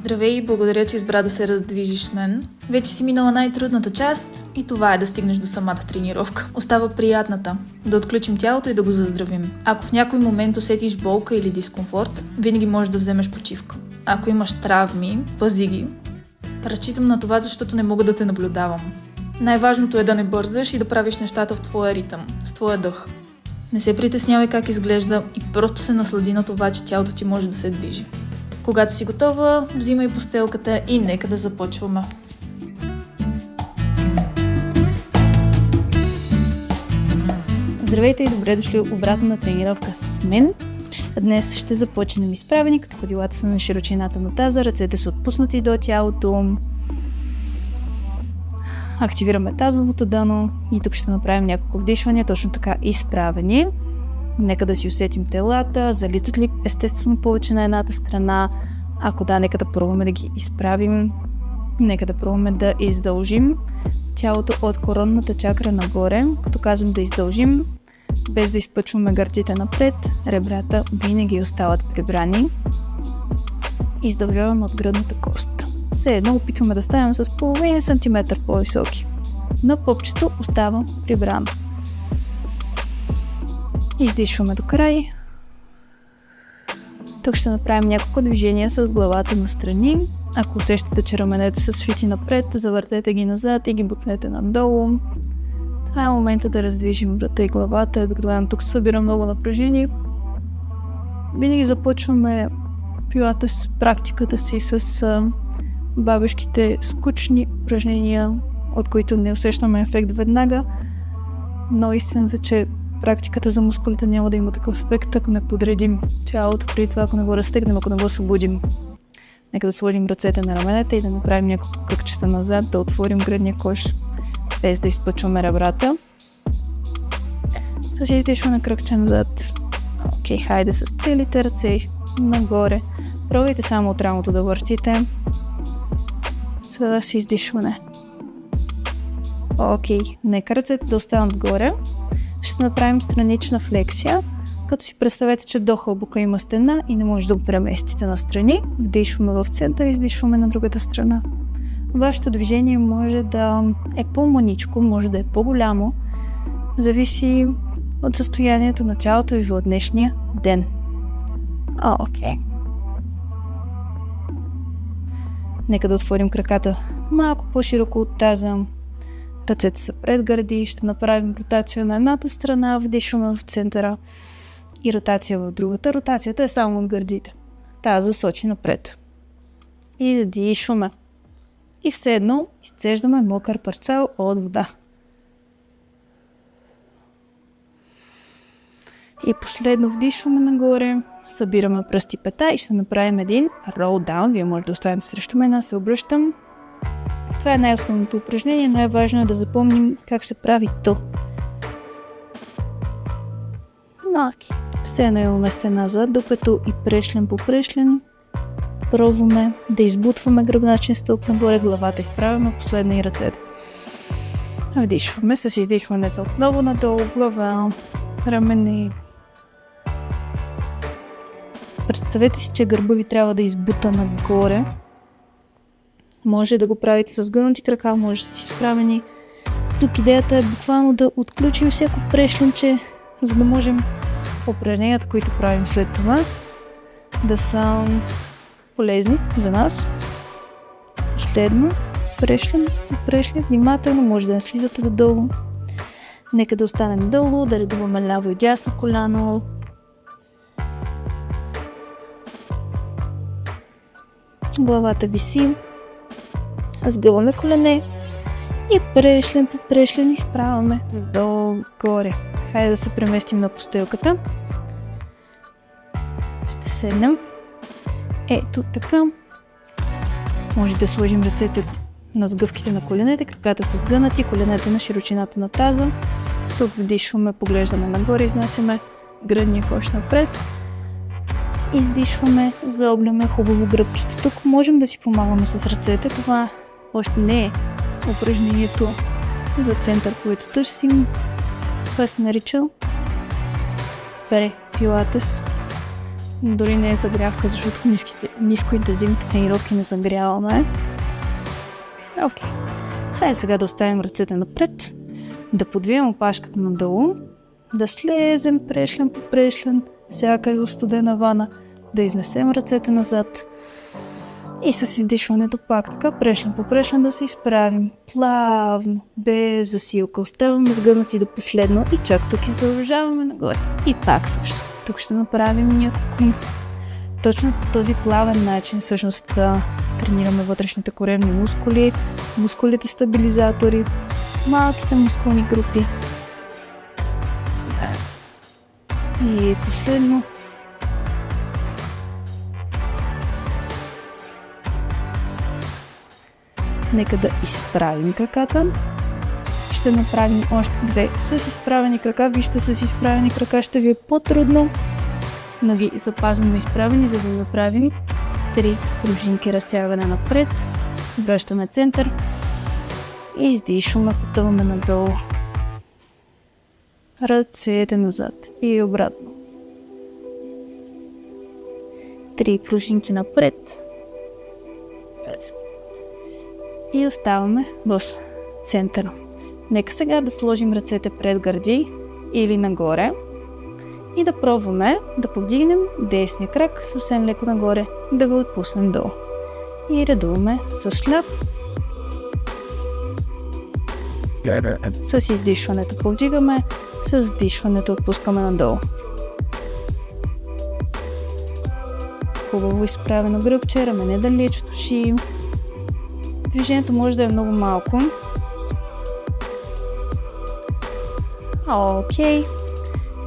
Здравей и благодаря, че избра да се раздвижиш с мен. Вече си минала най-трудната част и това е да стигнеш до самата тренировка. Остава приятната – да отключим тялото и да го заздравим. Ако в някой момент усетиш болка или дискомфорт, винаги можеш да вземеш почивка. Ако имаш травми, пази ги. Разчитам на това, защото не мога да те наблюдавам. Най-важното е да не бързаш и да правиш нещата в твоя ритъм, с твоя дъх. Не се притеснявай как изглежда и просто се наслади на това, че тялото ти може да се движи. Когато си готова, взимай постелката и нека да започваме. Здравейте и добре дошли обратно на тренировка с мен. Днес ще започнем изправени, като ходилата са на широчината на таза, ръцете са отпуснати до тялото. Активираме тазовото дъно и тук ще направим няколко вдишвания, точно така изправени. Нека да си усетим телата, залитат ли естествено повече на едната страна. Ако да, нека да пробваме да ги изправим. Нека да пробваме да издължим тялото от коронната чакра нагоре. Като казвам да издължим, без да изпъчваме гърдите напред, ребрата винаги остават прибрани. Издължаваме от гръдната кост. Все едно опитваме да ставим с половин сантиметър по-високи. Но попчето остава прибрано. Издишваме до край. Тук ще направим няколко движения с главата настрани. Ако усещате, че раменете са свити напред, завъртете ги назад и ги бутнете надолу. Това е момента да раздвижим врата и главата. Обикновено тук събира много напрежение. Винаги започваме пилатес практиката си с бабешките скучни упражнения, от които не усещаме ефект веднага. Но истината, че практиката за мускулите няма да има такъв ефект, ако не подредим тялото преди това, ако не го разтегнем, ако не го събудим. Нека да сложим ръцете на раменете и да направим няколко кръгчета назад, да отворим гръдния кош, без да изпъчваме ребрата. Сега издишваме кръгче назад. Окей, хайде с целите ръце нагоре. Пробвайте само от рамото да въртите. Сега си издишване. Окей, нека ръцете да останат горе. Ще направим странична флексия, като си представете, че до хълбока има стена и не може да го преместите настрани. Вдишваме в център и издишваме на другата страна. Вашето движение може да е по-маничко, може да е по-голямо. Зависи от състоянието на тялото ви в днешния ден. Окей. Нека да отворим краката малко по-широко от таза. Ръцете са пред гърди, ще направим ротация на едната страна, вдишваме в центъра и ротация в другата. Ротацията е само от гърдите. Таза сочи напред. И задишваме. И все едно изцеждаме мокър парцал от вода. И последно вдишваме нагоре, събираме пръсти пета и ще направим един roll down. Вие може да останете срещу мен, аз се обръщам. Това е най-основното упражнение, най-важно е да запомним как се прави то. Все едно имаме стена назад, докато и прешлен по прешлен. Пробваме да избутваме гръбначен стълб нагоре, главата изправяме, последно и ръцете. Вдишваме с издишването отново надолу, глава, рамене. Представете си, че гърба ви трябва да избута нагоре. Може да го правите с гънати крака, може да си изправени. Тук идеята е буквално да отключим всяко прешленче, за да можем упражненията, които правим след това, да са полезни за нас. Последно, прешлен, внимателно, може да не слизате додолу. Нека да останем долу, да редуваме ляво и дясно коляно. Главата виси. Сгъваме колене и прешлен изправяме догоре. Хайде да се преместим на постелката. Ще седнем. Ето така. Може да сложим ръцете на сгъвките на коленете, краката са сгънати, коленете на широчината на таза. Тук вдишваме, поглеждаме нагоре, изнасяме гръдния кош напред. Издишваме, заобляме хубаво гръбчето. Тук можем да си помагаме с ръцете. Това още не е упражнението за център, което търсим. Това се нарича пилатес. Дори не е загрявка, защото нискоинтензивните тренировки не загряваме. Окей. Хайде сега да оставим ръцете напред, да подвием опашката надолу, да слезем прешлен по прешлен, сякаш в студена вана, да изнесем ръцете назад и с издишването пак така прешлен по прешлен да се изправим плавно, без засилка. Оставаме сгънати до последно и чак тук издължаваме нагоре. И пак също. Тук ще направим няколко. Точно по този плавен начин всъщност тренираме вътрешните коремни мускули, мускулите стабилизатори, малките мускулни групи. И последно. Нека да изправим краката. Ще направим още две с изправени крака. Вижте, с изправени крака ще ви е по-трудно, но ги запазваме изправени, за да направим 3 пружинки разтягане напред. Връщаме център. Издишваме, потъваме надолу. Ръцете назад и обратно. 3 пружинки напред. И оставаме в центъра. Нека сега да сложим ръцете пред гърди или нагоре и да пробваме да повдигнем десния крак съвсем леко нагоре, да го отпуснем долу. И редуваме с шляв. С издишването повдигаме, с вдишването отпускаме надолу. Хубаво изправено гръбче, рамене далеч от уши. Движението може да е много малко. Окей.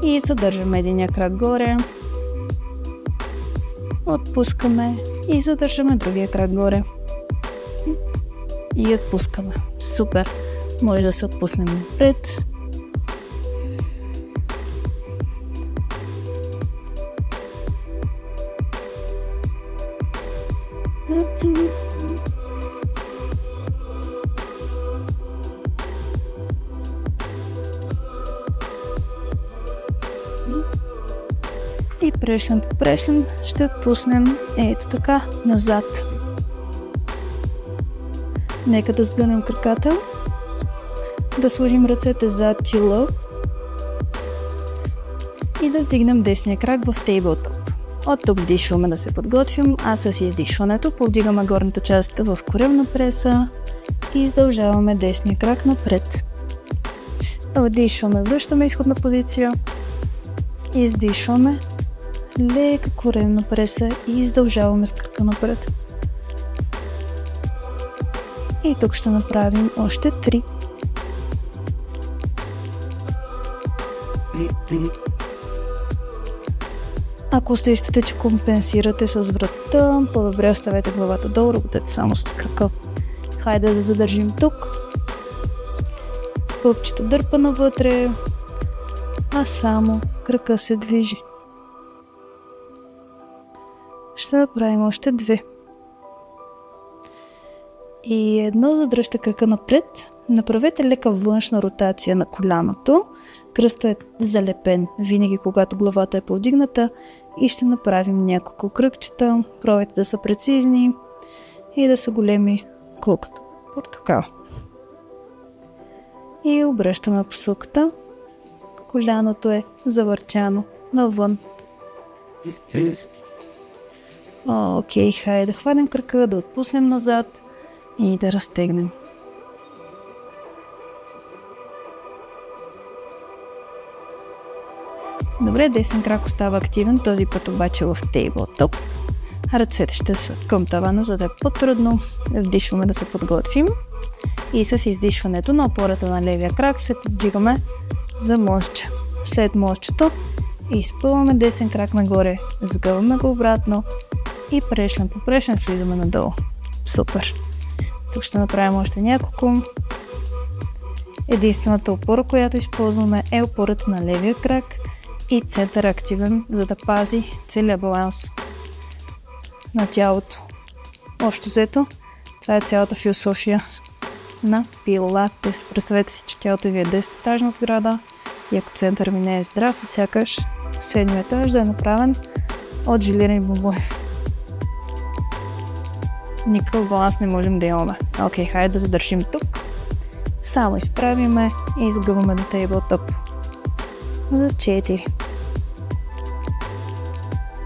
И задържаме единия крак горе. Отпускаме и задържаме другия крак горе. И отпускаме. Супер! Може да се отпуснем напред. И прешлен по прешлен ще отпуснем ето така назад. Нека да сгънем краката, да сложим ръцете зад тила и да вдигнем десния крак в тейблтоп. От тук вдишваме да се подготвим, а с издишването повдигаме горната част в коремна преса и издължаваме десния крак напред. Вдишваме, връщаме изходна позиция, издишваме, лека коремна преса и издължаваме с крака напред. И тук ще направим още 3. Ако усещате, че компенсирате с врата, по-добре оставете главата долу, работете само с крака. Хайде да задържим тук. Пъпчето дърпа навътре, а само крака се движи. Ще направим още 2. И едно, задръжте крака напред. Направете лека външна ротация на коляното. Кръстът е залепен винаги, когато главата е повдигната. И ще направим няколко кръгчета. Пробайте да са прецизни и да са големи колкото портокал. И обръщаме посоката. Коляното е завъртяно навън. Окей, хайде да хванем крака, да отпуснем назад и да разтегнем. Добре, десен крак остава активен, този път обаче в тейблтоп. Ръцете ще са към тавана, за да е по-трудно. Вдишваме да се подготвим и с издишването на опората на левия крак се поддигаме за мостче. След мостчето изпълваме десен крак нагоре, сгъваме го обратно и прешлен по прешлен слизаме надолу. Супер! Тук ще направим още няколко. Единствената опора, която използваме, е опората на левия крак и център активен, за да пази целият баланс на тялото. Общо взето, това е цялата философия на пилатес. Представете си, че тялото ви е 10-етажна сграда и ако център ви не е здрав, сякаш 7 етаж да е направен от желирани бомбони. Никакъв баланс не можем да имаме. Окей, хайде да задържим тук. Само изправиме и изгъваме до тейблтоп. За 4.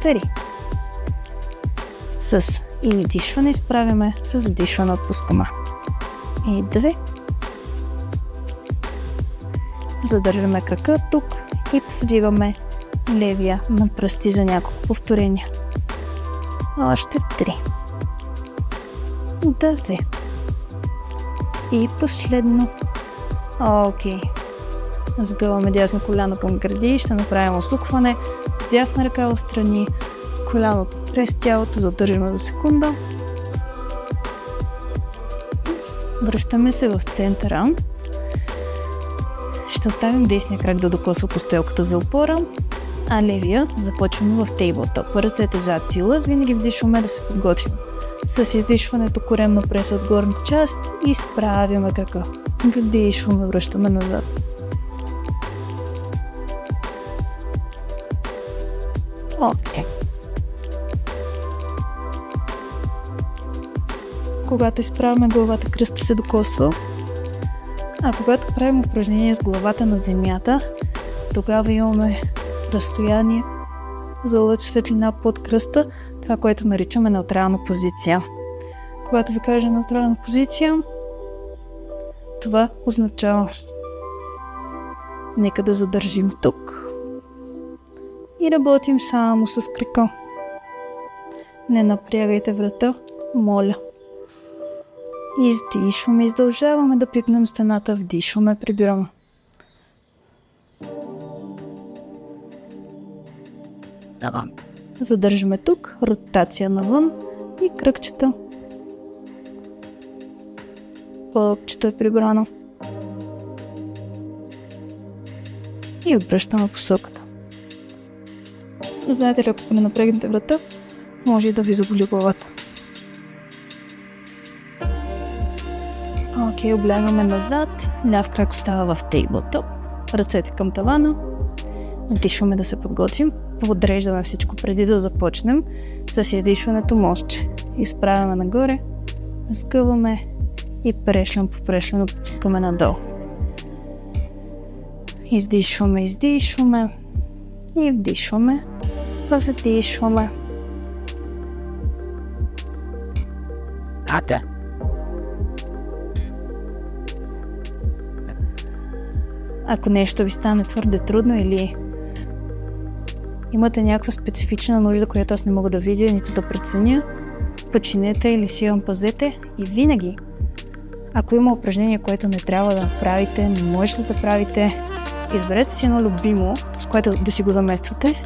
3. С издишване изправяме, с задишване отпускаме. И 2. Задържаме крака тук и повдигаме левия на пръсти за няколко повторения. Още 3. 2. И последно. Окей. Сгъваме дясно коляно към гърди, ще направим усукване. Дясна ръка в страни, коляното през тялото, задържаме за секунда. Връщаме се в центъра. Ще оставим десния крак да докосва постелката за опора, а левия започваме в тейблтоп. Ръцете зад тила, винаги вдишваме да се подготвим. С издишването коремно прес от горната част и изправяме крака. Вдишваме, връщаме назад. Окей. Когато изправяме главата, кръста се докосва. А когато правим упражнение с главата на земята, тогава имаме разстояние за лъч светлина под кръста, това, което наричаме неутрална позиция. Когато ви кажа неутрална позиция, това означава нека да задържим тук и работим само с крака. Не напрягайте врата, моля. Издишваме, издължаваме да пипнем стената, вдишваме, прибираме. Задържаме тук, ротация навън и кръгчета. Пълпчето е прибрано. И обръщаме посоката. Знаете ли, ако пренапрегнете врата, може и да ви заболи главата. Окей, облягаме назад, ляв крак остава в тейблтоп, ръцете към тавана, натишваме да се подготвим, подреждаме всичко преди да започнем с издишването мостче. Изправяме нагоре, сгъваме и прешлям по прешлено пускаме надолу. Издишваме и вдишваме, задишваме. Ако нещо ви стане твърде трудно или имате някаква специфична нужда, която аз не мога да видя, нито да преценя, починете или силно пазете и винаги, ако има упражнение, което не трябва да направите, не можете да правите, изберете си едно любимо, с което да си го замествате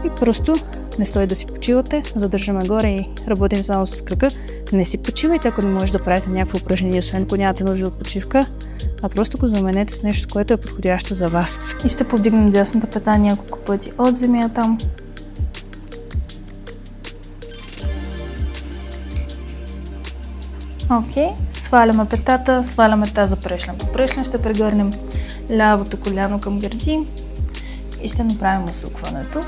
и просто не стои да си почивате, задържаме горе и работим само с крака. Не си почивайте, ако не можете да правите някакво упражнение, освен ако нямате нужда от почивка, а просто го заменете с нещо, което е подходящо за вас. И ще повдигнем дясната пета няколко пъти от земята. Окей, сваляме петата, сваляме таза прешлен по прешлен, ще прегърнем лявото коляно към гърди и ще направим усукването.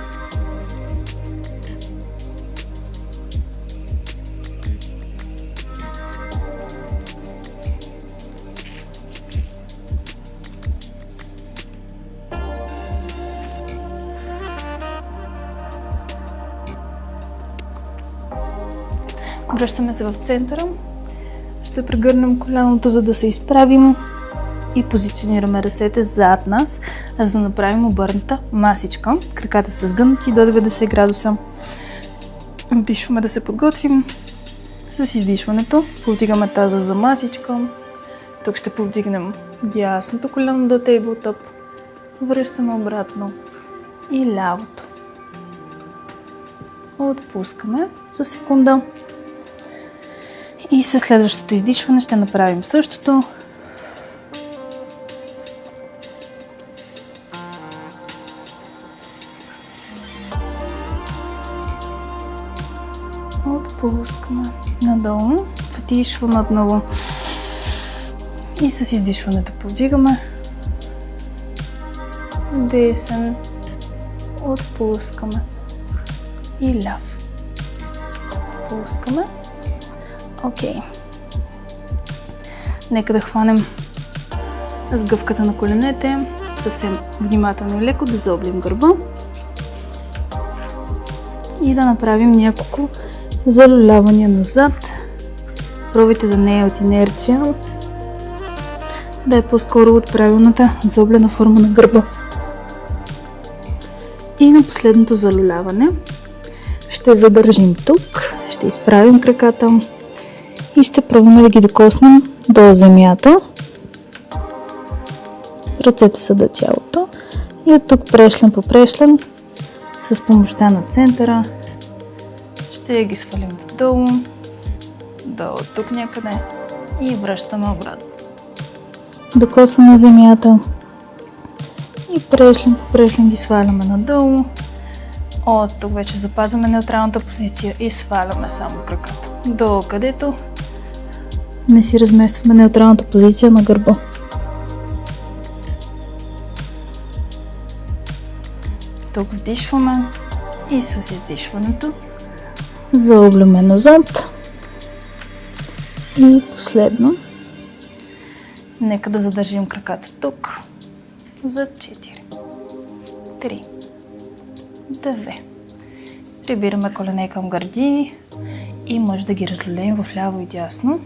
Връщаме се в центъра. Ще прегърнем коляното, за да се изправим и позиционираме ръцете зад нас, за да направим обърната масичка. Краката са сгънати до 90 градуса. Вдишваме да се подготвим. С издишването повдигаме таза за масичка. Тук ще повдигнем дясното коляно до тейблтоп. Връщаме обратно и лявото. Отпускаме за секунда. И със следващото издишване ще направим същото. Отпускаме надолу, вдишваме отново и с издишването повдигаме. Десен, отпускаме и ляв. Пускаме. Окей. Нека да хванем сгъвката на коленете, съвсем внимателно и леко да заоблим гърба и да направим няколко залюлявания назад. Пробайте да не е от инерция, да е по-скоро от правилната заоблена форма на гърба. И на последното залюляване ще задържим тук, ще изправим краката и ще пробваме да ги докоснем до земята. Ръцете са до тялото и от тук прешлен по прешлен с помощта на центъра ще ги свалим долу, до тук някъде и връщаме обратно. Докосваме земята и прешлен по прешлен ги сваляме надолу. От тук вече запазваме неутралната позиция и сваляме само краката до където не си разместваме неутралната позиция на гърба. Тук вдишваме и с издишването заоблюме назад. И последно, нека да задържим краката тук за 4, 3, 2. Прибираме колене към гърди и може да ги разлюлеем в ляво и дясно.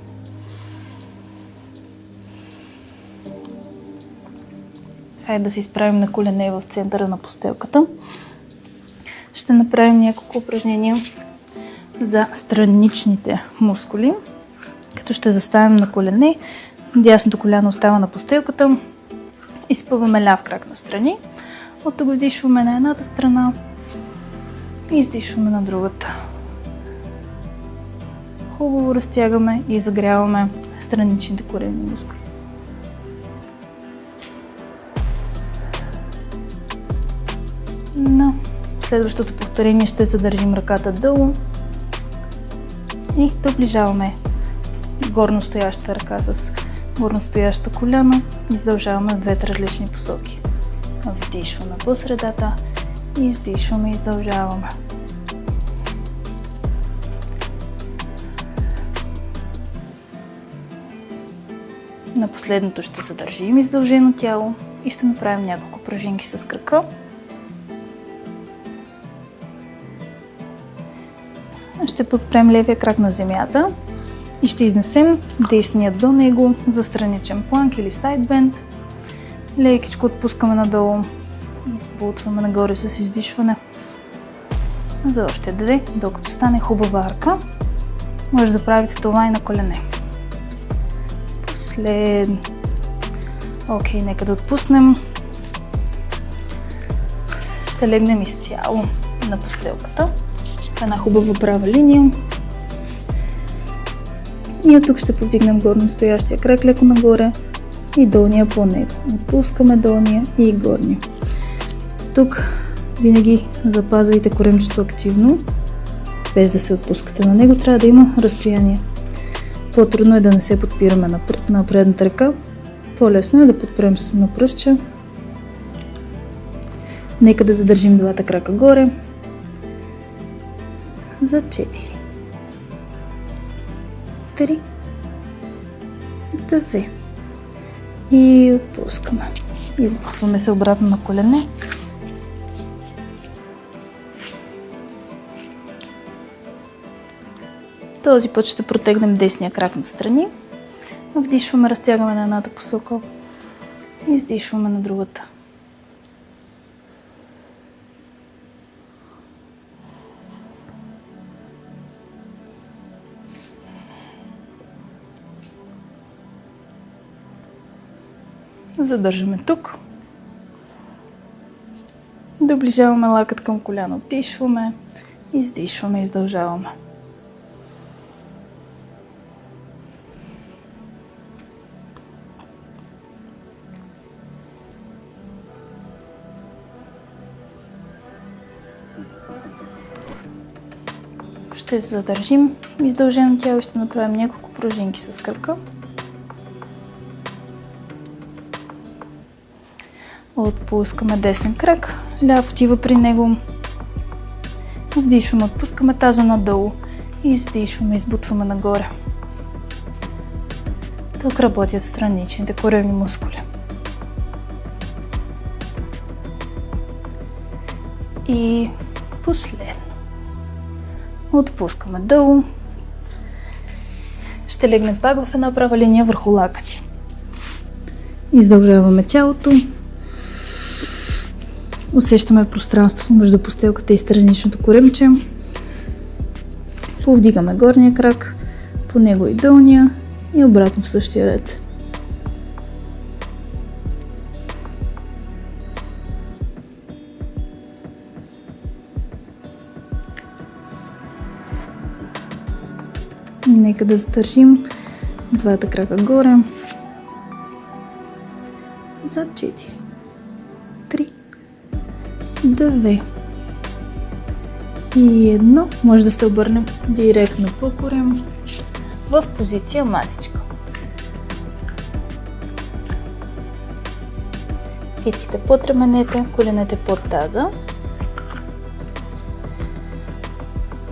Хайде да се изправим на колене в центъра на постелката. Ще направим няколко упражнения за страничните мускули, като ще заставим на колене, дясното коляно остава на постелката, изпъваме ляв крак настрани, от тук вдишваме на едната страна и издишваме на другата. Хубаво разтягаме и загряваме страничните коремни мускули. На следващото повторение ще задържим ръката долу и доближаваме горно стоящата ръка с горно стоящата коляно и издължаваме в двете различни посоки. Вдишваме по средата и издишваме и издължаваме. На последното ще задържим издължено тяло и ще направим няколко пружинки с крака. Ще подпрем левия крак на земята и ще изнесем десния до него за страничен планк или сайдбенд. Лекичко отпускаме надолу и изплутваме нагоре с издишване. За още 2, докато стане хубава арка. Може да правите това и на колене. Последно. Окей, нека да отпуснем. Ще легнем изцяло на постелката. Една хубава права линия. И от тук ще повдигнем горно стоящия крак леко нагоре и долния по него. Отпускаме долния и горния. Тук винаги запазвайте коремчето активно, без да се отпускате на него. Трябва да има разстояние. По-трудно е да не се подпираме на предната ръка. По-лесно е да подпрем с едно пръстче. Нека да задържим двата крака горе. За 4, 3, 2 и отпускаме. Избутваме се обратно на колене. Този път ще протегнем десния крак настрани. Вдишваме, разтягаме на едната посока. Издишваме на другата. Задържаме тук. Доближаваме лакът към коляно. Вдишваме, издишваме, издължаваме. Ще се задържим издължено тяло и ще направим няколко пружинки с кръка. Отпускаме десен крак, ляв отива при него Вдишваме, отпускаме таза надолу. Издишваме, избутваме нагоре. Тук работят страничните коремни мускули. И последно. Отпускаме долу. Ще легнем пак в една права линия върху лакъти. Издължаваме тялото. Усещаме пространство между постелката и страничното коремче. Повдигаме горния крак, по него и долния и обратно в същия ред. Нека да задържим двата крака горе. За 4, 3, 2 и 1. Може да се обърнем директно по корем в позиция масичка. Китките под раменете, коленете под таза.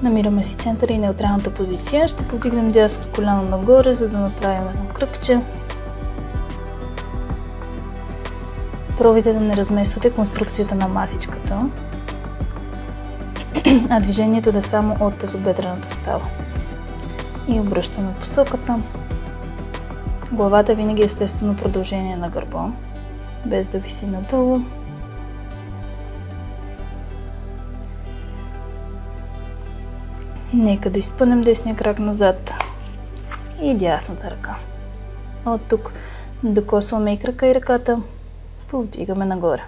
Намираме си центъра и неутралната позиция. Ще повдигнем дясното коляно нагоре, за да направим едно кръгче. Пробвайте да не размествате конструкцията на масичката, а движението да е само от тазобедрената става. И обръщаме посоката. Главата винаги е естествено продължение на гърба, без да виси надолу. Нека да изпънем десния крак назад и дясната ръка. От тук докосваме и крака и ръката, повдигаме нагоре.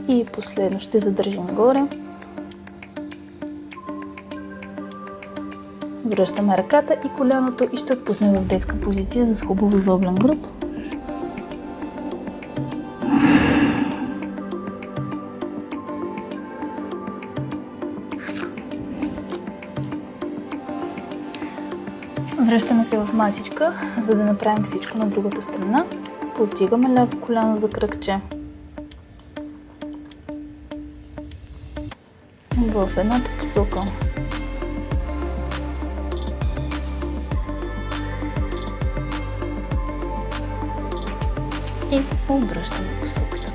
И последно ще задържим горе. Връщаме ръката и коляното и ще отпуснем в детска позиция с хубаво въблен гръб. Връщаме се в масичка, за да направим всичко на другата страна. Повдигаме ляво коляно за кръгче. В едната посока. И обръщаме посоката.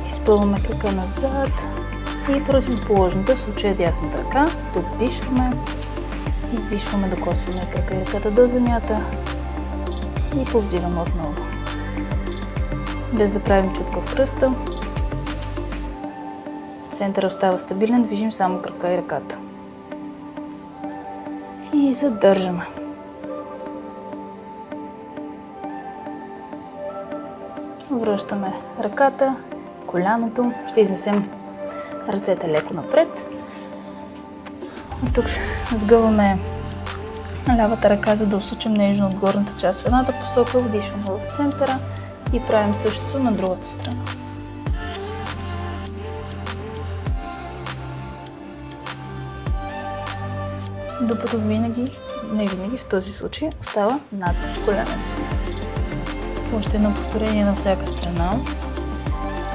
Изпълваме крака назад и противоположната, в случая дясната ръка. Тук вдишваме, издишваме, докосваме крака и ръката до земята и повдигаме отново. Без да правим чупка в кръста. Центъра остава стабилен, движим само крака и ръката. И задържаме. Връщаме ръката, коляното, ще изнесем ръцете леко напред. От тук сгъваме лявата ръка, за да усучим нежно от горната част в едната посока, вдишваме в центъра и правим същото на другата страна. Дупето винаги, не винаги, в този случай остава над коленето. Още едно повторение на всяка страна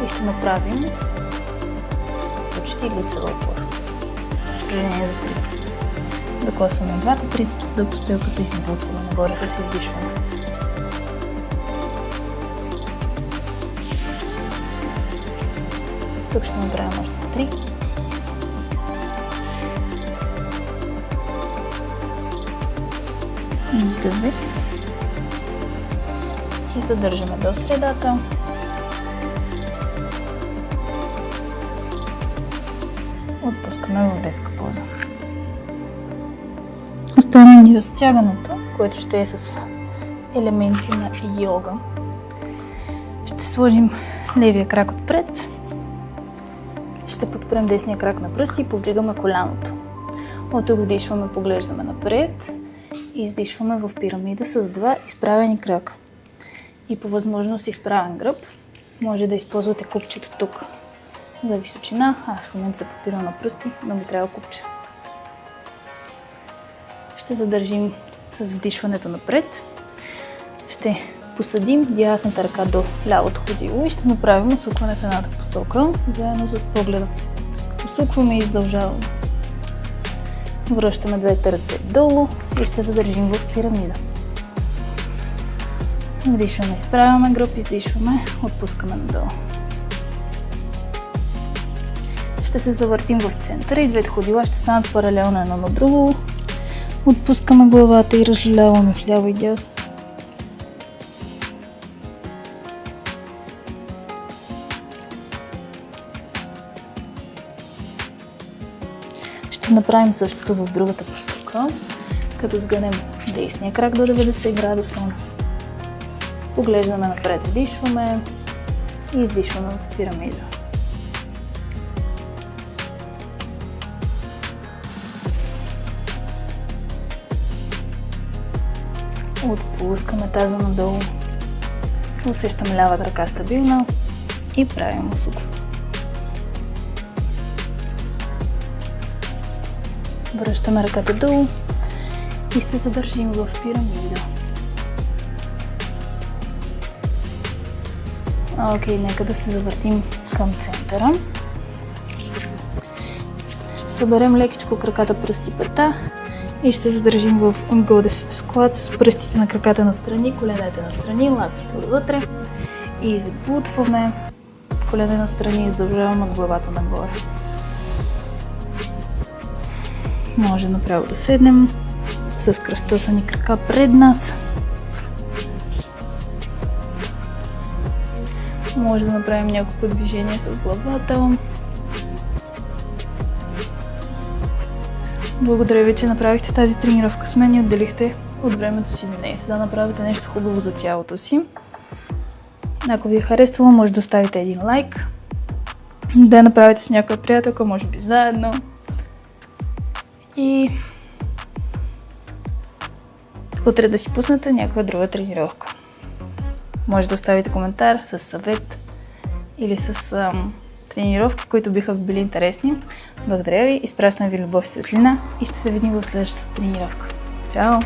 и ще направим почти лицева опора. Упражнение за трицепс. Докосваме двата трицепса до постелката и си блъскваме нагоре с издишване. Тук ще направим още 3. Две. И задържаме до средата. Отпускаме в детска поза. Остана ни разтягането, което ще е с елементи на йога. Ще сложим левия крак отпред. Ще подпрем десния крак на пръсти и повдигаме коляното. От тук вдишваме, поглеждаме напред. И издишваме в пирамида с два изправени крака. и по възможност изправен гръб. Може да използвате купчето тук за височина. Аз в момента се подпирам на пръсти, но ми трябва купче. Ще задържим с вдишването напред. Ще посадим дясната ръка до лявото ходило и ще направим усукване в едната посока, заедно с погледа. Усукваме и издължаваме. Връщаме двете ръце долу и ще задържим в пирамида. Вдишваме, изправяме гръб, издишваме, отпускаме надолу. Ще се завъртим в центъра и двете ходила ще станат паралелно едно на друго. Отпускаме главата и разжаляваме вляво и дясно. Ще направим същото в другата посока, като сгънем десния крак до 90 градуса. Поглеждаме напред, вдишваме и издишваме в пирамида. Отпускаме таза надолу. Усещаме лявата ръка стабилна и правим усукване. Връщаме ръката долу и ще задържим в пирамида. Окей, нека да се завъртим към центъра. Ще съберем лекичко краката, пръсти, пета и ще задържим в Goddess Squat с пръстите на краката настрани, коленете настрани, лаптите отвътре. И избутваме колене настрани и издължаваме главата нагоре. Може направо да седнем с кръстосани крака пред нас. Може да направим няколко движения с главата. Благодаря ви, че направихте тази тренировка с мен и отделихте от времето си днес да направите нещо хубаво за тялото си. Ако ви е харесало, може да оставите един лайк, да направите с някоя приятелка, може би заедно. И утре да си пуснете някоя друга тренировка. Може да оставите коментар с съвет или с тренировки, които биха били интересни. Благодаря ви, изпращам ви любов и светлина и ще се видим в следващата тренировка. Чао!